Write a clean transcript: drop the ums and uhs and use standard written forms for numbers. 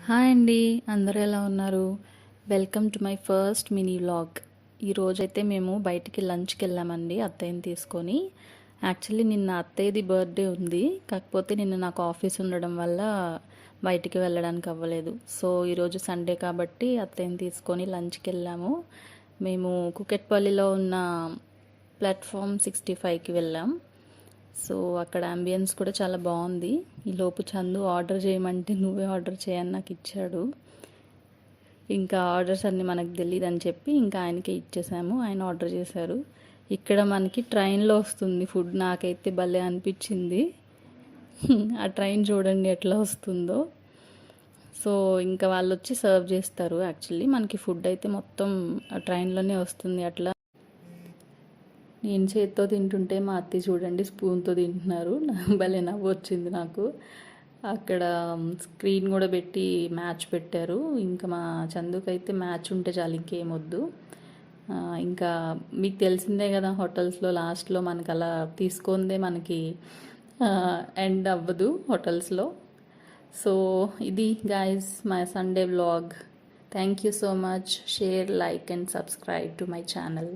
Hi అండి, అందరూ ఎలా ఉన్నారు? Welcome to my first mini vlog. ఈరోజైతే మేము బయటికి లంచ్కి వెళ్ళామండి అత్తయ్యని తీసుకొని. యాక్చువల్లీ నిన్న అత్తయ్యది బర్త్డే ఉంది, కాకపోతే నిన్న నాకు ఆఫీస్ ఉండడం వల్ల బయటికి వెళ్ళడానికి అవ్వలేదు. సో ఈరోజు సండే కాబట్టి అత్తయ్యని తీసుకొని లంచ్కి వెళ్ళాము. మేము కుకట్పల్లిలో ఉన్న ప్లాట్ఫామ్ 65కి వెళ్ళాం. సో అక్కడ అంబియన్స్ కూడా చాలా బాగుంది. ఈలోపు చందు ఆర్డర్ చేయమంటే నువ్వే ఆర్డర్ చేయని నాకు ఇచ్చాడు. ఇంకా ఆర్డర్స్ అన్నీ మనకు తెలియదు అని చెప్పి ఇంకా ఆయనకే ఇచ్చేసాము. ఆయన ఆర్డర్ చేశారు. ఇక్కడ మనకి ట్రైన్లో వస్తుంది ఫుడ్. నాకైతే భలే అనిపించింది. ఆ ట్రైన్ చూడండి ఎట్లా వస్తుందో. సో ఇంకా వాళ్ళు వచ్చి సర్వ్ చేస్తారు. యాక్చువల్లీ మనకి ఫుడ్ అయితే మొత్తం ఆ ట్రైన్లోనే వస్తుంది. అట్లా నేను చేతితో తింటుంటే మా అత్తి చూడండి స్పూన్తో తింటున్నారు. భలే నవ్వు వచ్చింది నాకు. అక్కడ స్క్రీన్ కూడా పెట్టి మ్యాచ్ పెట్టారు. ఇంకా మా చందుకైతే మ్యాచ్ ఉంటే చాలు, ఇంకేమొద్దు. ఇంకా మీకు తెలిసిందే కదా, హోటల్స్లో లాస్ట్లో మనకు అలా తీసుకుందే మనకి ఎండ్ అవ్వదు హోటల్స్లో. సో ఇది guys my Sunday vlog. Thank you so much. Share, like and subscribe to my channel.